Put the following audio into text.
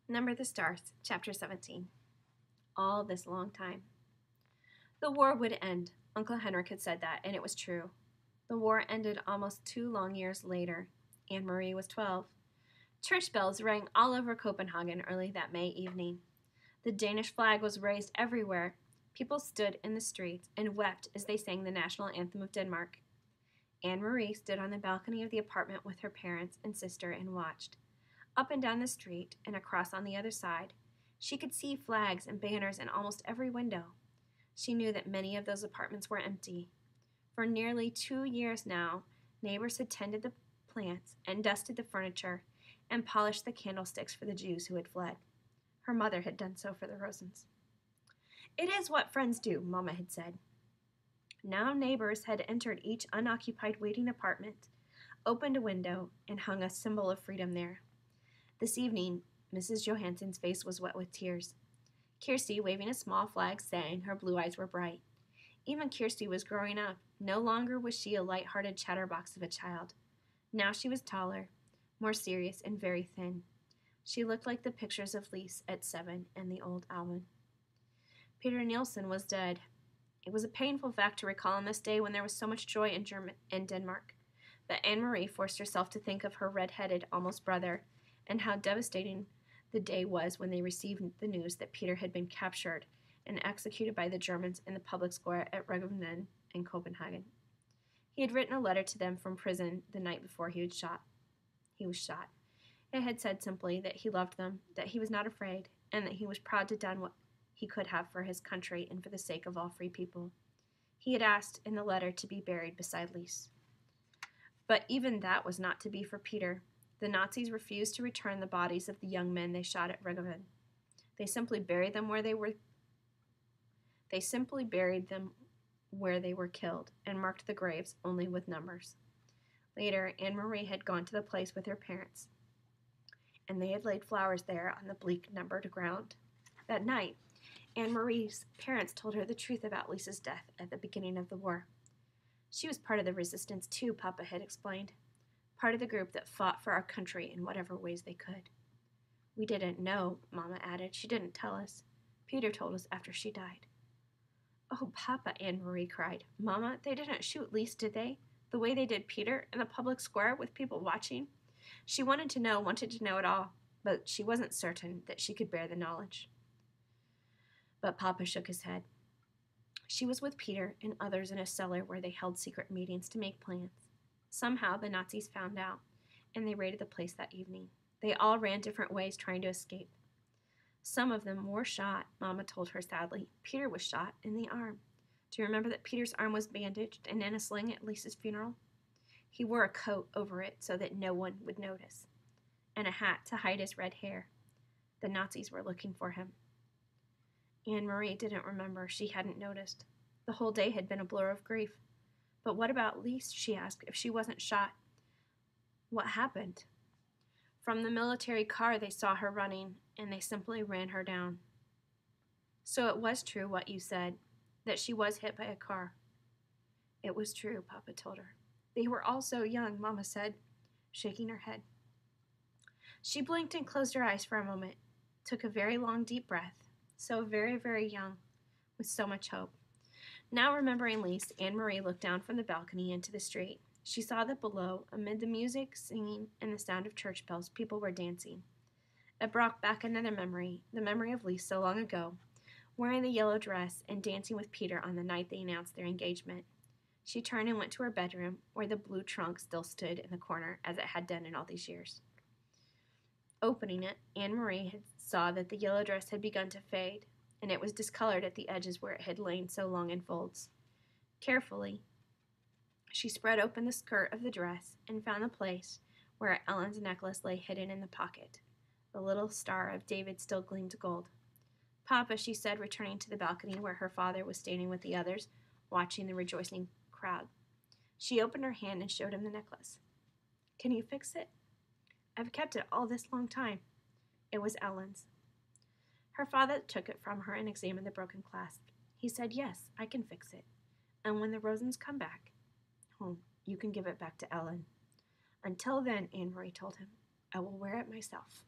Number the Stars, Chapter 17. All this long time. The war would end. Uncle Henrik had said that, and it was true. The war ended almost 2 long years later. Anne Marie was 12. Church bells rang all over Copenhagen early that May evening. The Danish flag was raised everywhere. People stood in the streets and wept as they sang the national anthem of Denmark. Anne Marie stood on the balcony of the apartment with her parents and sister and watched. Up and down the street and across on the other side, she could see flags and banners in almost every window. She knew that many of those apartments were empty. For nearly 2 years now, neighbors had tended the plants and dusted the furniture and polished the candlesticks for the Jews who had fled. Her mother had done so for the Rosens. "It is what friends do," Mamma had said. Now neighbors had entered each unoccupied waiting apartment, opened a window, and hung a symbol of freedom there. This evening, Mrs. Johansson's face was wet with tears. Kirsty, waving a small flag, sang. Her blue eyes were bright. Even Kirsty was growing up. No longer was she a light-hearted chatterbox of a child. Now she was taller, more serious, and very thin. She looked like the pictures of Lise at 7 in the old album. Peter Nielsen was dead. It was a painful fact to recall on this day when there was so much joy in Denmark. But Anne Marie forced herself to think of her red-headed almost brother, and how devastating the day was when they received the news that Peter had been captured and executed by the Germans in the public square at Regevnen in Copenhagen. He had written a letter to them from prison the night before he was shot. It had said simply that he loved them, that he was not afraid, and that he was proud to have done what he could have for his country and for the sake of all free people. He had asked in the letter to be buried beside Lise. But even that was not to be for Peter. The Nazis refused to return the bodies of the young men they shot at Regevnen. They simply buried them where they were killed and marked the graves only with numbers. Later, Anne Marie had gone to the place with her parents, and they had laid flowers there on the bleak, numbered ground. That night, Anne Marie's parents told her the truth about Lisa's death at the beginning of the war. She was part of the resistance too, Papa had explained. Part of the group that fought for our country in whatever ways they could. We didn't know, Mama added. She didn't tell us. Peter told us after she died. "Oh, Papa," Anne Marie cried. "Mama, they didn't shoot Lise, did they? The way they did Peter in the public square with people watching?" She wanted to know it all, but she wasn't certain that she could bear the knowledge. But Papa shook his head. She was with Peter and others in a cellar where they held secret meetings to make plans. Somehow the Nazis found out, and they raided the place that evening. They all ran different ways trying to escape. Some of them were shot, Mama told her sadly. Peter was shot in the arm. Do you remember that Peter's arm was bandaged and in a sling at Lisa's funeral? He wore a coat over it so that no one would notice, and a hat to hide his red hair. The Nazis were looking for him. Anne Marie didn't remember. She hadn't noticed. The whole day had been a blur of grief. But what about Lise, she asked, if she wasn't shot? What happened? From the military car they saw her running, and they simply ran her down. So it was true what you said, that she was hit by a car. It was true, Papa told her. They were all so young, Mama said, shaking her head. She blinked and closed her eyes for a moment, took a very long, deep breath, so very, very young, with so much hope. Now remembering Lise, Anne Marie looked down from the balcony into the street. She saw that below, amid the music, singing, and the sound of church bells, people were dancing. It brought back another memory, the memory of Lise so long ago, wearing the yellow dress and dancing with Peter on the night they announced their engagement. She turned and went to her bedroom, where the blue trunk still stood in the corner, as it had done in all these years. Opening it, Anne Marie saw that the yellow dress had begun to fade, and it was discolored at the edges where it had lain so long in folds. Carefully, she spread open the skirt of the dress and found the place where Ellen's necklace lay hidden in the pocket. The little star of David still gleamed gold. "Papa," she said, returning to the balcony where her father was standing with the others, watching the rejoicing crowd. She opened her hand and showed him the necklace. "Can you fix it?" "I've kept it all this long time." It was Ellen's. Her father took it from her and examined the broken clasp. He said, "Yes, I can fix it. And when the Rosens come back home, you can give it back to Ellen. Until then," Anne Marie told him, "I will wear it myself."